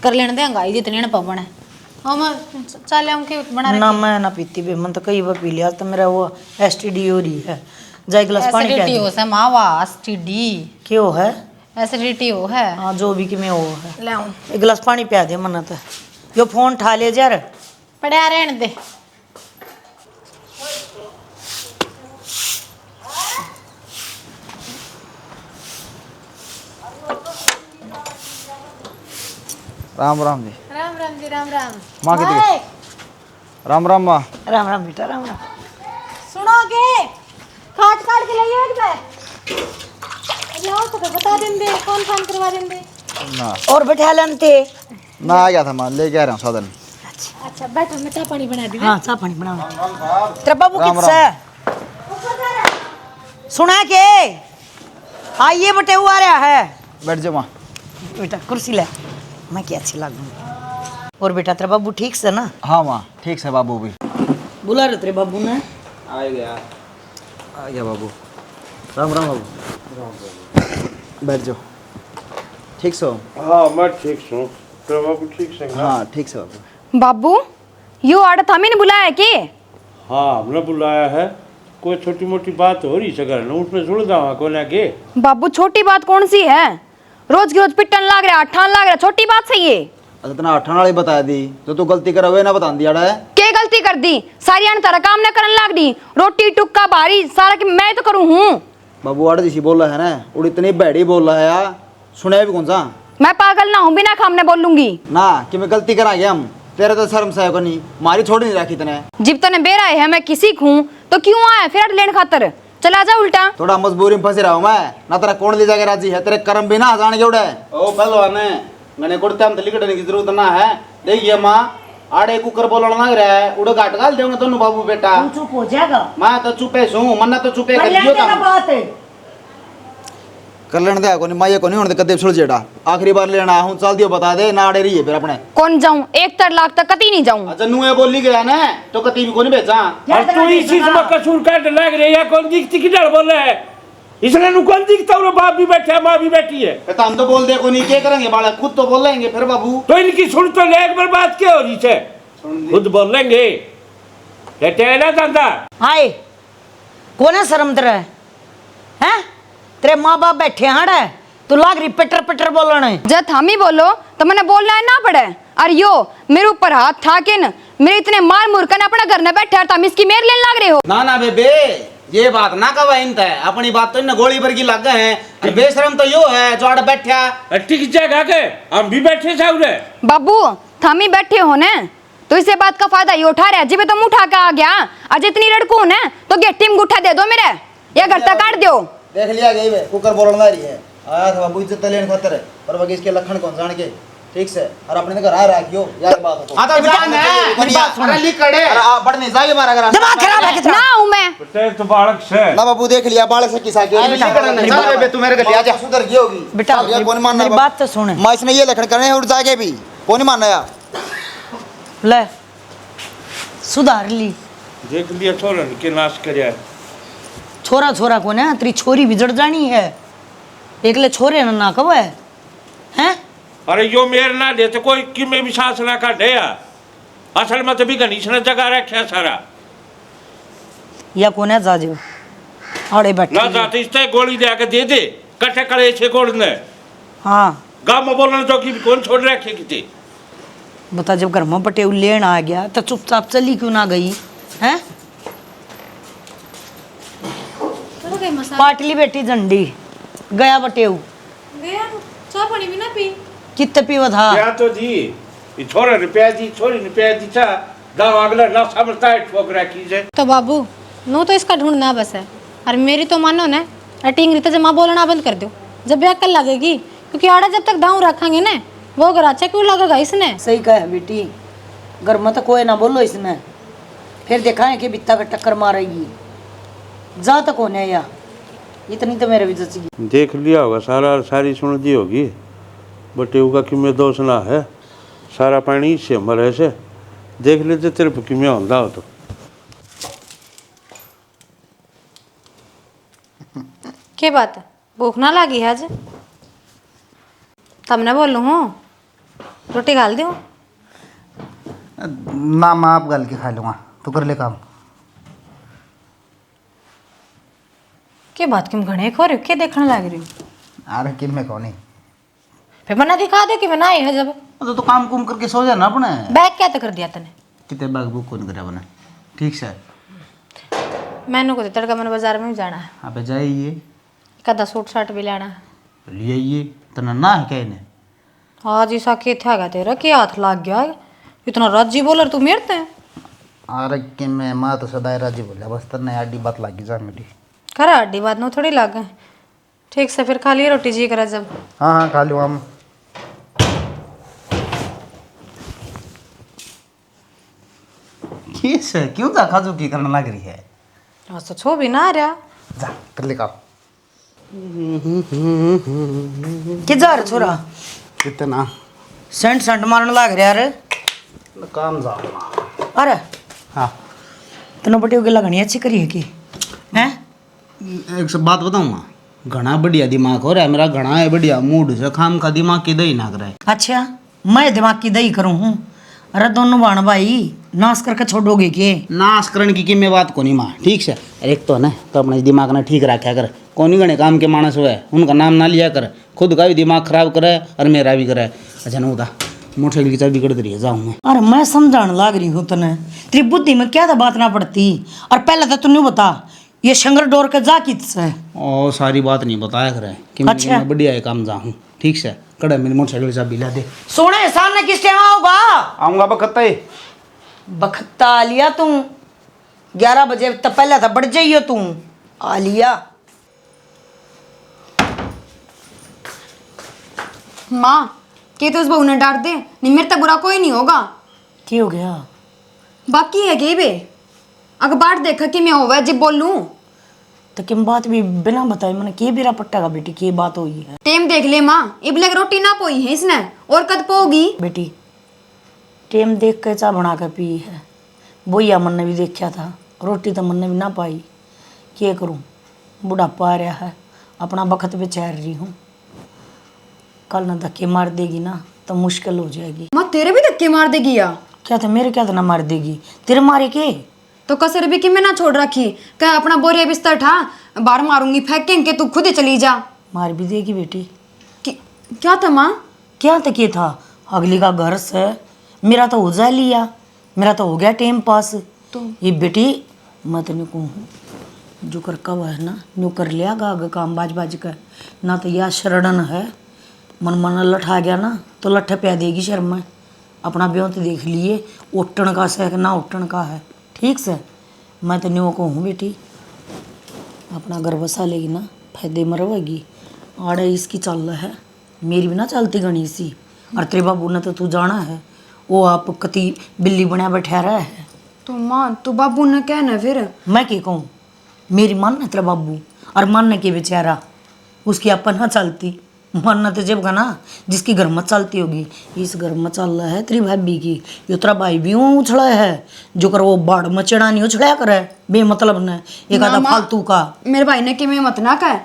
कर लेने देंगा जितने ने पवन है। हाँ मैं चल आऊँ के बना
ना मैं ना पीती बे मन तो कई बार पी लिया तो मेरा वो एसटीडी हो रही है। जा एक गिलास पानी पिया
एसिडिटी
दे।
हो से मावा एसटीडी
क्यों है
एसिडिटी हो है।
हाँ जो भी कि मैं वो है
ले आऊँ
एक गिलास पानी पिया दे मन तो यो फोन ठा ले यार
पड़ा रहने दे।
राम राम जी।
राम राम जी राम राम।
माँ कितनी राम राम माँ।
राम राम बेटा राम राम।
सुनोगे काट काट के लाइए एक बार लाओ तो बता देंगे कौन फोन करवा देंगे।
ना
और बैठा लेन थे
ना आ गया था माँ लेके आ रहा हूँ साधन।
अच्छा बैठो मैं चाय पानी बना दी।
हाँ चाह पानी बनाओ। तेरा बाबू
राम
किस है सुना के आइए बेटे वो आ रहा है।
बैठ जाओ माँ।
बेटा कुर्सी ले मैं क्या अच्छी लागू। और बेटा तेरा बाबू ठीक से ना?
हाँ माँ ठीक से बाबू भी
बुला रहे तेरे बाबू ने।
आ गया बाबू। राम राम बाबू बैठ जाओ। ठीक से हो?
हाँ मैं ठीक हूँ, तो बाबू ठीक से ना?
हाँ ठीक से बाबू।
बाबू यो आड़त हमें नहीं बुलाया के?
हाँ हमने बुलाया है, कोई छोटी मोटी बात हो रही सगर न उसमें सुलझा को के।
बाबू छोटी बात कौन सी है, रोज की रोज पिटन लाग रहा अठान लाग रहा, छोटी बात सही है।
अच्छा इतना अठान वाली बता दी तो तू गलती करा हुए ना बता दिया है।
के गलती कर दी सारी आने तारा काम न करन लाग दी, रोटी टुक्का भारी सारा कि मैं तो करूँ हूँ।
बाबू आड़ जिसी बोल रहा है ना और इतनी बैड़ी बोल रहा है यार सुने भी कौन सा।
मैं पागल ना हूँ बिना खामने बोलूंगी
ना कि मैं गलती कराएंगे हम तेरे तो शर्म से को नहीं मारी छोड़ नहीं रखी तने।
जिब तने बेरा है मैं किसी हूँ तो क्यों आया फिर लेने खातर, चला जा उल्टा।
थोड़ा मजबूरी में फंसी रहा हूँ मैं ना तेरा कौन ले जाके राजी है तेरे कर्म भी ना जान के उड़े। ओ पहलवान मैंने कुर्ते हम लिखने की जरूरत ना है। देखिए माँ आड़े कुकर बोलना लग रहा है उड़ो घाट गाल देंगे दोनों बाबू बेटा।
चुप हो जाएगा।
मैं तो चुपे सू मन्ना तो चुपे कर दियो था। कर लेने दे कोनी माये कोनी होने कदे सुलझेड़ा आखिरी बार लेना हूं चल दियो बता दे ना अड़े रही है फिर अपने
कौन जाऊं, 1 लाख तक कती नहीं जाऊं।
अच्छा नुए बोली गया ना तो कती भी कोनी भेजा
और तू इस चीज में कसूर काट लग रही है। कौन दिखती की डर बोल रहा है, इसलिए नु कौन दिखता और बाप भी बैठा है माँ भी बैठी है।
तो हम तो बोल दे कोनी क्या करेंगे बालक खुद तो बोल लेंगे फिर बाबू
तो इनकी सुन तो ले, एक बार बात क्या हो रही है, खुद बोल लेंगे कहते हैं ना धंधा।
हाय कौन है शर्म तेरा हैं? तेरे माँ बाप बैठे हैं तू लाग रही पिटर पिटर बोलने।
जब हम ही बोलो तो मैंने बोलना है ना पड़े। और यो मेरे ऊपर हाथ था के न मेरे इतने मार मुरकन अपना घर में बैठे तुम इसकी मेर लेने लग रहे हो।
ना बेबे ये बात ना कवा इनता है अपनी बात तो इन गोली पर की लग गए हैं। बेशरम तो यो है जो आड़ बैठा
ठीक जगह के हम भी बैठे साउरे।
बाबू थम ही बैठे हो न तो इसे बात का फायदा ये उठा रहे जिबे तुम उठा के आ गया। आज इतनी लड़को न तो गेटी में गुठा दे दो मेरे या घर तक काट दो।
देख लिया गई वे कुकर बोलना रही है आया था बाबू इज्जत लेने खातर है पर बाकी इसके लखन कौन जान के ठीक से और अपने घर आ रहा क्यों यार बात हो तो जान है मेरी बात सुन अरे लिख कड़े अरे आप बढ़ने जाइए मारा घर
दिमाग खराब है कितना
ना हूं मैं
बेटे तो बालक से
ना बाबू देख लिया बालक से किसा के चल बे तू मेरे घर ले आ जा सुधर गई होगी
बेटा
ये कौन मानना
मेरी बात तो सुन।
मैं इसने ये लखन करने उठ जाके भी कौन मानना यार
ले सुधार ली
देख लिया छोरन के नाश करया।
छोरा छोरा को ना तेरी छोरी बिजड़ जानी है एकले छोरे ना कब है हैं?
अरे यो मेर ना दे तो कोई कि में भी सांस ना काटे या असल में तो भी गणेश ने जगह रखा सारा
या कोने जाजो आड़े बैठ
ना जाते इस गोली दे के दे कटे कड़े छे कोड़ने।
हाँ
गांव में बोलने तो कि कौन छोड़ रखे किते
बता जब घर में पटेव लेन आ गया तो चुपचाप चली क्यों ना गई हैं? पाटली बेटी झंडी गया बटेव
गया चाय पानी भी ना पी
कितने पीवा था
क्या तो जी ये छोरा ने प्याजी छोरी ने प्याजी था गांव अगला ना समझता है ठोक रखी जे।
तो बाबू नो तो इसका ढूंढना बस है और मेरी तो मानो ना अटिंग रीते जमा बोलना बंद कर दो जब ब्याह कल लगेगी क्योंकि आड़ा जब तक दांव रखेंगे ना वो घर अच्छा क्यों लगेगा इसने।
सही कहा है बेटी घर में तो कोई ना बोलो इसने फिर देखा है कि बित्ता का टक्कर मारेगी जा तक होने या इतनी तो मेरे भी जची।
देख लिया होगा सारा सारी सुन दी होगी बटे का कि में दोष ना है सारा पानी इससे मरे से देख लेते तेरे पे किमें होता हो तो
क्या बात है भूख ना लगी है आज तब ना बोलूँ हूँ रोटी गाल दूँ
ना मैं आप गल के खा लूँगा तो कर ले काम
क्या बात क्यों घने खो रही हो क्या देखने लग रही हो
अरे किन में कौन
फिर मना दिखा दे कि मैं ना आई है जब
तो काम कुम करके सो जाना अपने
बैग क्या तो कर दिया तने
कितने बैग बुक कौन करे अपने ठीक से
मैंने को तड़का मैंने बाजार में भी जाना है
अबे जाइए
कदा सूट शर्ट भी लेना है
ले आइए तना ना है क्या इन्हें
आज ऐसा के था तेरा क्या हाथ लग गया इतना राजी बोलर तू मेरते हैं
अरे कि मैं माँ तो सदा राजी बोला बस तन्ने आडी बात लगी जा मेरी
खरा अड्डी बात नो थोड़ी लाग गए ठीक से फिर खा लिए रोटी जी करा जब
हाँ हाँ खा लूँ हम किस क्यों जा खाजू की करने लग रही है
आज तो छो भी ना आ रहा
जा कर ले काम
कि जा रे छोरा
कितना
सेंट सेंट मारने लग रहा यार
काम जा
अरे
हाँ
तनो बटेव के लगनी अच्छी करी है कि हैं?
एक सब बात बताऊँ घना बढ़िया दिमाग हो रहा है मेरा घना है बढ़िया मूड से खाम का दिमाग की दही ना करे
अच्छा मैं दिमाग की दही करूँ हूँ अरे दोनों बाण भाई नाश करके छोड़ोगे के
नाश करण की मैं बात को नहीं माँ ठीक से एक तो ना तो अपने दिमाग ना ठीक रखा कर कौन गणे काम के मानस हुए उनका नाम ना लिया कर खुद का भी दिमाग खराब करे और मेरा भी करे अच्छा ना होता मोटरसाइकिल की चाबी बिगड़ रही है जाऊँ मैं
अरे मैं समझाने लाग रही हूँ तने तेरी बुद्धि में क्या था बात ना पड़ती और पहले तो तूने बता ये शंकर डोर के जा किस है
और सारी बात नहीं बताया करे कि
अच्छा।
मैं बढ़िया है काम जाऊँ ठीक से कड़े मेरी मोटरसाइकिल की चाबी ला दे
सोने सामने किस टाइम आओगा
आऊँगा बखत्ता ही
बखता लिया तू 11 बजे तब पहले था बढ़ जाइयो तू आ लिया
माँ के तो उस बहू ने डांट दे नहीं मेरे तक बुरा कोई नहीं होगा
क्या हो गया
बाकी है के बे अगर बाट देखा कि मैं होवे जब बोलूं
तो किम बात भी बिना बताए मैंने के बेरा पट्टेगा बेटी के बात हुई है।
टेम देख ले माँ, इबले रोटी ना पोई है इसने, और कद पोगी।
बेटी टेम देख के चाय बना के पी है, बोया मन ने भी देखा था, रोटी तो मन ने भी ना पाई। क्या करूं, बुढ़ापा आ रहा है, अपना वक्त पे चैर रही हूँ। कल ना धक्के मार देगी ना तो मुश्किल हो जाएगी।
माँ तेरे भी धक्के मार देगी या?
क्या तो मेरे क्या तो ना मार देगी, तेरे मारे के
तो कसर भी कि मैं ना छोड़ रखी, क्या अपना बोरिया बिस्तर ठा, बाहर मारूंगी फेंकेंगे, तू खुद ही चली जा।
मार भी देगी बेटी।
क्या था माँ?
क्या तक ये था, अगली का घर से मेरा तो हो जा लिया, मेरा तो हो गया टाइम पास। तो ये बेटी मैं तेने कहूँ जो कर कब है ना न्यू कर लिया गा काम बाज बाज कर ना, तो यह शरणन है मन मन लठा गया ना तो लठ प्या देगी शर्म में। अपना ब्यों तो देख लिए उठन का से ना उठन का है, ठीक से। मैं तो न्यू कहूँ बेटी अपना घर बसा लेगी ना फायदे मरवेगी। आड़े इसकी चल है, मेरी भी ना चलती गणी सी। और तेरे बाबू ने तो तू जाना है, वो आप कति बिल्ली बना बैठा रहा है।
तो माँ तू बाबू ने कहना फिर?
मैं क्या कहूँ, मेरी मन है तेरा बाबू और मन के बेचारा उसकी अपन ना चलती। मन तो जब का ना जिसकी घर में चलती होगी, इस घर में चल रहा है तेरी भाभी की, यो तेरा भाई भी वहाँ उछड़ा है जो कर वो बाढ़ में चढ़ा नहीं उछड़ा करे बेमतलब ने एक आधा फालतू का।
मेरे भाई ने कि मैं मत ना कह,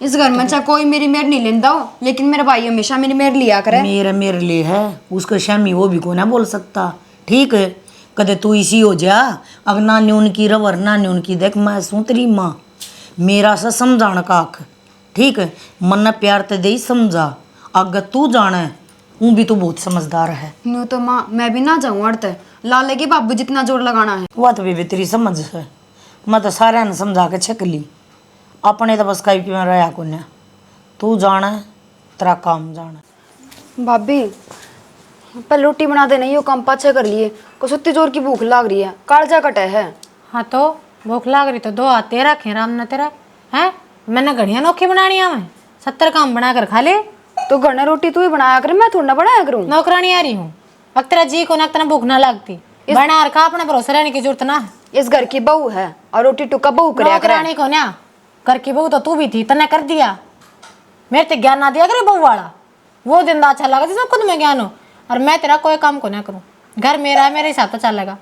इस घर में चाहे कोई मेरी मेर नहीं लेंदा हो, लेकिन मेरा भाई हमेशा मेरी मेर लिया करे।
मेरे लिए है उसका शामी, वो भी को ना बोल सकता, ठीक है। कदे तू इसी हो जा, अग ना न्यून की रवर ना न्यून की देख, मैं सू तेरी माँ, मेरा सा समझाण का आख, ठीक है। मन ने प्यार ते दे समझा, अगर तू जाने हूँ भी तू बहुत समझदार है।
नो तो माँ मैं भी ना जाऊँ अड़ते, ला लेगी बाबू जितना जोर लगाना है।
वह तो भी तेरी समझ है, मैं तो सारे ने समझा के छक ली, अपने तो बस कहीं में रहा को ना, तू जाना तेरा काम जाना।
भाभी पहले रोटी बना दे, नहीं हो काम पाछे कर लिए, को सुत्ती जोर की भूख लाग रही है, कालजा कटे है।
हाँ तो भूख लाग रही तो दो हाथ तेरा खे राम ना तेरा है, मैंने घड़िया नौकी बनानी है, मैं 70 काम बना कर खा ले।
तो घर ने रोटी तू ही बनाया कर, मैं थोड़ा बनाया करूँ।
नौकरानी आ रही हूँ, अब तेरा जी को ना तना भूख ना लगती, बना खा, अपना भरोसा रहने की जरूरत ना है।
इस घर की बहू है और रोटी टुका बहू करे।
नौकरानी को ना घर की बहू तो तू भी थी, तने कर दिया, मेरे ते ज्ञान ना दिया करे बहू वाला, वो दिन अच्छा लगा जिसमें खुद में ज्ञान हो। और मैं तेरा कोई काम को ना करूँ, घर मेरा है, मेरे हिसाब से चलेगा,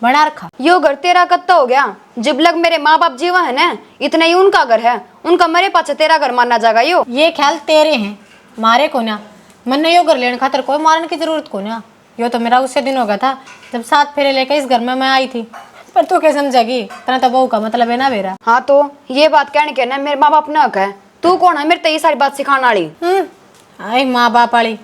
बना रखा।
यो घर तेरा कत्ता हो गया, जब लग मेरे माँ बाप जीवा है ना, इतना ही उनका घर है, उनका मेरे पास तेरा घर मानना जाएगा। यो
ये ख्याल तेरे हैं, मारे को ना मैंने यो घर लेने खातर कोई मारने की जरूरत को ना। यो तो मेरा उससे दिन हो गया था जब 7 फेरे लेकर इस घर में मैं आई थी, पर तू क्या समझेगी, तना तो बहू का मतलब है ना मेरा।
हाँ तो ये बात कहने के ना मेरे माँ बाप ने हक है, तू कौन है मेरे ते ये सारी बात सिखाने वाली?
आई माँ बाप वाली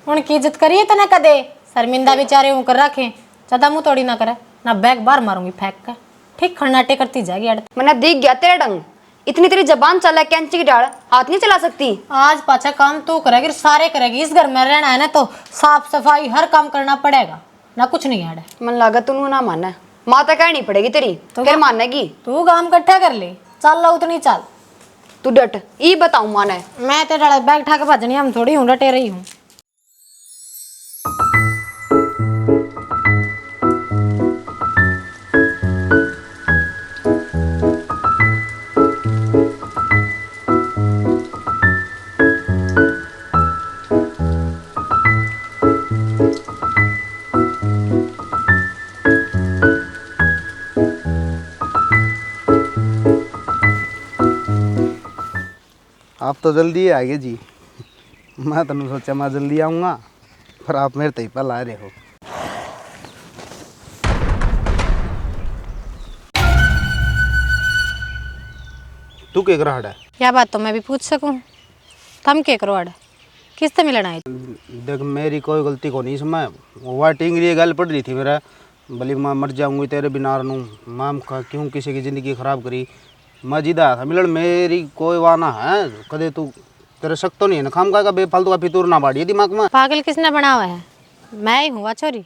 उनकी इज्जत करिए तना कदे, शर्मिंदा बेचारे हूँ कर रखे, ज्यादा मुँह तोड़ी ना करे ना, बैग बार मारूंगी फेंक कर, ठीक खड़नाटे करती जाएगी।
मैंने देख गया तेरा डंग, इतनी तेरी जबान चला कैंची की डाल, हाथ नहीं चला सकती।
आज पाछा काम तू करेगी, सारे करेगी, इस घर में रहना है ना तो साफ सफाई हर काम करना पड़ेगा ना, कुछ नहीं है।
मन लगा तू ना मानना, माँ तक कहनी पड़ेगी तेरी तो फिर मानेगी।
तू काम इकट्ठा कर ले, चल ला उतनी चल,
तू डट ई बताऊं माने।
मैं तेरा बैग उठा के भजनी, हम थोड़ी हूँ डटे रही हूँ।
आप तो जल्दी आ गए जी, मैं तो सोचा मैं जल्दी आऊँगा, पर आप मेरे तय पर ला रहे हो। तू क्या रहा है?
क्या बात तो मैं भी पूछ सकूं, तुम क्या करो अड़, किस से मिलना है?
देख मेरी कोई गलती को नहीं, इसमें वह टिंगरी गल पड़ रही थी मेरा, भली मैं मर जाऊंगी तेरे बिना रहूँ, माम का क्यों किसी की ज़िंदगी ख़राब करी, मैं जिदा था मिलन, मेरी कोई वाना है कदे तू तेरे शक तो नहीं है ना, खाम का बेफालतू का फितूर ना बाढ़िए दिमाग में।
पागल किसने बना हुआ है, मैं ही हूँ छोरी।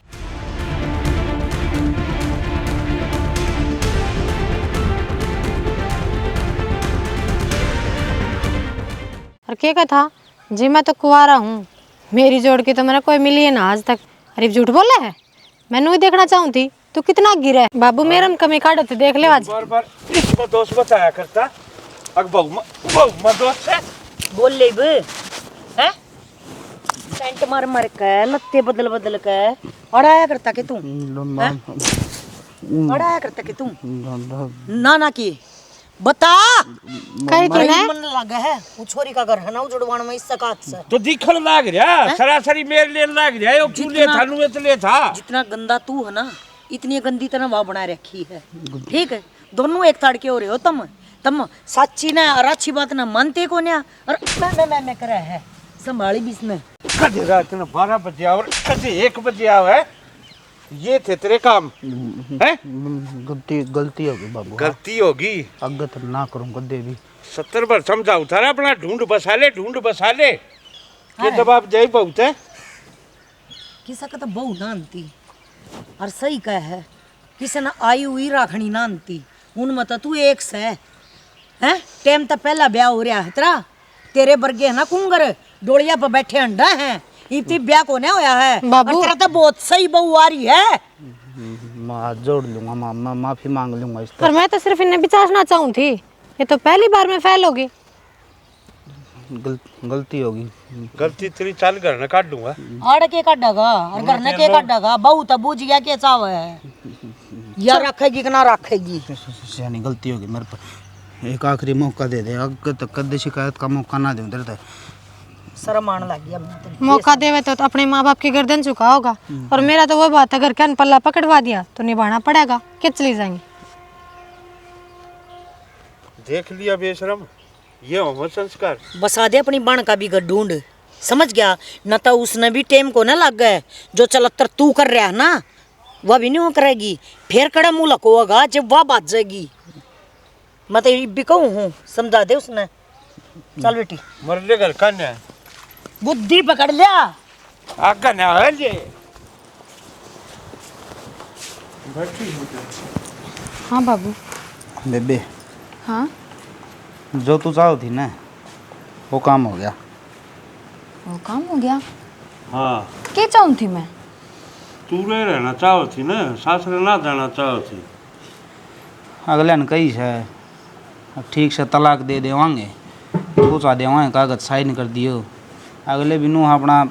और क्या कहा जी, मैं तो कुंवारा हूँ, मेरी जोड़ की तो मैंने कोई मिली है ना आज तक। अरे झूठ बोला है, मैंने भी देखना चाहूँ थी तू कितना गिरा है। बाबू मेरा कमी काटो थे, देख ले आज।
बार बार इसको दोस्त बताया करता, अग बहु दोस्त है
बोल ले बे हैं सेंट मार मार के लत्ते बदल बदल के अड़ाया करता के तू अड़ाया करता के तू ना की बता
कहे के ना
मन लगा है वो छोरी का घर है ना जुड़वान में इस सकात से
तो दिखल लाग रहा सरासरी मेरे लिए लाग रहा है वो क्यों ले थानू इतने था
जितना गंदा तू है ना इतनी गंदी तरह वहां बना रखी है ठीक है दोनों एक ताड़ के हो रहे हो तुम सच्ची ना और अच्छी बात ना मानते को ना और मैं कर है संभाली भी इसने
कदे रात ने 12 बजे और कदे 1 बजे आवे ये थे तेरे काम हैं
गलती होगी बाबू
गलती होगी
अगत तो ना करूँ कदे भी
70 बार समझाऊ थारा अपना ढूंढ बसा ले ये जवाब जाई बहुत है
किसा का तो बहु नानती और सही कह है किसी ने आई हुई राखनी नानती उनमें तो तू एक से है टाइम तो पहला ब्याह हो रहा है तेरे बर्गे है ना कुंगर डोलिया पर बैठे अंडा है इतनी ब्याह को नहीं होया है
बाबू।
और तेरा तो बहुत सही बहू आ रही है
मैं हाथ जोड़ लूंगा मैं माफी मांग लूंगा इस
पर मैं तो सिर्फ इन्हें बिचारना चाहूँ थी ये तो पहली बार में फेल होगी
गलती होगी
गलती तेरी चाल घर न काट दूंगा
आड़ के काटेगा और घर ने के काटेगा बहू तो बूझ गया के चाव है या रखेगी कि ना रखेगी
यानी गलती होगी मेरे पर एक आखिरी मौका दे दे अगर तक कदे शिकायत का मौका ना दूं तेरे तक
शर्म आने लगी अब तो।
मौका देवे तो अपने माँ बाप की गर्दन चुका होगा और मेरा तो वो बात अगर क्या पल्ला पकड़वा दिया तो निभाना पड़ेगा कि चली जाएंगी
देख लिया बेशरम ये हो संस्कार
बसा दे अपनी बण का भी घर ढूंढ समझ गया न तो उसने भी टेम को ना लग गए जो चलत्तर तू कर रहा है ना वह भी नहीं वो करेगी फिर कड़ा मुँह लकोगा जब वह बात जाएगी मैं तो भी कहूँ हूँ समझा दे उसने चल बेटी
मरले घर कन्या
बुद्धि पकड़ लिया
आका ना है ये
हाँ बाबू
बेबे
हाँ
जो तू चाहो थी ना वो काम हो गया
वो काम हो गया
हाँ
क्या चाहूँ थी मैं
तू रह रहना चाहो थी ना सासरे ना जाना चाहो थी
अगले ने कही है ठीक से तलाक दे देवांगे पूछा देवांगे कागज साइन कर दियो अगले भी नू अपना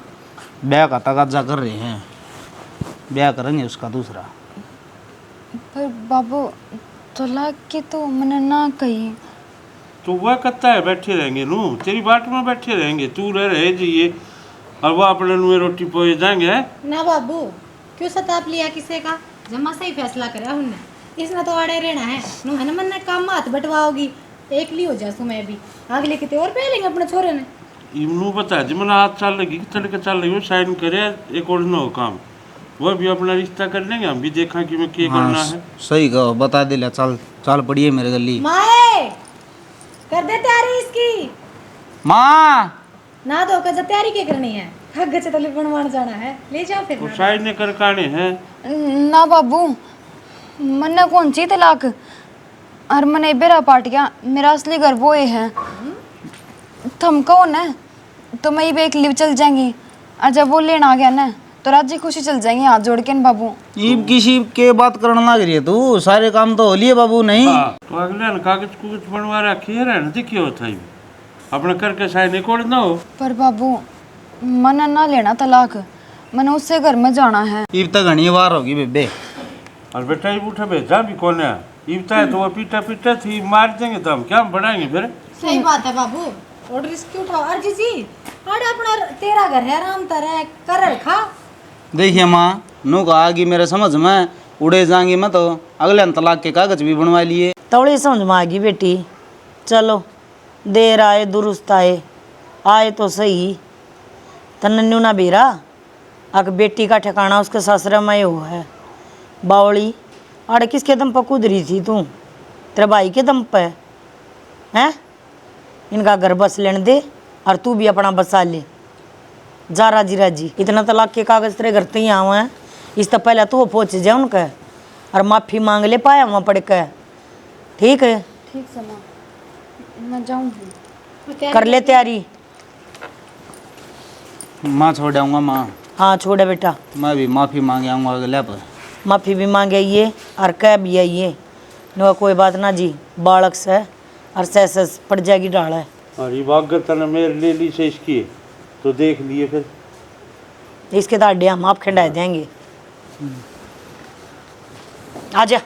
ब्याह का तकाजा कर रहे हैं ब्याह करेंगे उसका दूसरा
पर बाबू तलाक की तो मैंने ना कही
तो वह कत्ता है बैठे रहेंगे नू तेरी बाट में बैठे रहेंगे तू रहे जाइए और वह अपने नुए रोटी पोए जाएंगे
ना बाबू क्यों सताप लिया किसी का जमा सही फैसला करा उनने इसने तो अड़े रहना है नु है ना मन ने काम हाथ बटवाओगी एक ली हो जासू मैं भी अगले किते और पहलेंगे अपने छोरे ने
इमनू बता जी मैंने हाथ चाल लगी तड़के चाल लगी साइन करे एक और ना हो काम वह भी अपना रिश्ता कर लेंगे हम भी देखा कि मैं क्या करना है
सही कहो बता दे ले चल चल पड़िए मेरे गली
माए कर दे तैयारी इसकी
माँ
ना दो का जब तैयारी क्या करनी है हग से तो बनवाने जाना है ले जाओ फिर
तो साइन ने कर काने हैं
ना बाबू मन्ने कौन सी तलाक और मने बेरा पाट गया मेरा असली घर वो है तुम कौन है तो मैं भी एक लिव चल जाएंगी और जब वो लेना आ गया ना तो राजी खुशी चल जाएंगे हाथ जोड़ के न बाबू
ईब किसी के बात करने लग रही है तू सारे काम तो हो लिए बाबू नहीं
हाँ, तो अगले ने कागज कुछ बनवा रखी है ना देखिए होता है अपने करके साइन एक और ना हो
पर बाबू मन ना लेना तलाक मैंने उससे घर में जाना है
ईब तक घनी बार होगी बेबे
और बेटा ये उठा भेजा भी कौन है इबता है तो वो पीटा पीटा थी मार देंगे तो हम क्या बढ़ाएंगे फिर
सही बात है बाबू और रिस्क क्यों उठाओ अर्जी जी अरे अपना तेरा घर है आराम तरह कर रखा
देखिए माँ नू का आगी मेरे समझ में उड़े जाएंगी मैं तो अगले ने तलाक के कागज भी बनवा लिए
थोड़ी समझ में आ गई बेटी चलो देर आए दुरुस्त आए तो सही तन्नू ना बेरा अक बेटी का ठिकाना उसके ससुरा में हुआ है बावली अरे किसके दम पर कूद रही थी तू तेरे भाई के दम पे हैं इनका घर बस लेने दे और तू भी अपना बसा ले जा राजी राजी इतना तलाक के कागज तेरे घर ते ही आवे हैं इस तो पहले तू पहुँच जाए उनका और माफ़ी मांग ले पाया वहाँ पड़ के ठीक है
ठीक समा मैं जाऊँगी
कर ले तैयारी
माँ छोड़ आऊँगा माँ
हाँ छोड़े बेटा
मैं भी माफ़ी मांगे आऊँगा अगले पर
माफ़ी भी मांगे आइए और कह भी आइए न कोई बात ना जी बालक से और सैस पड़ जाएगी डाल है।
अरे वागर तने मेरे ले ली से इसकी तो देख लिए फिर
इसके दाढ़े हम आप खंडा देंगे। आजा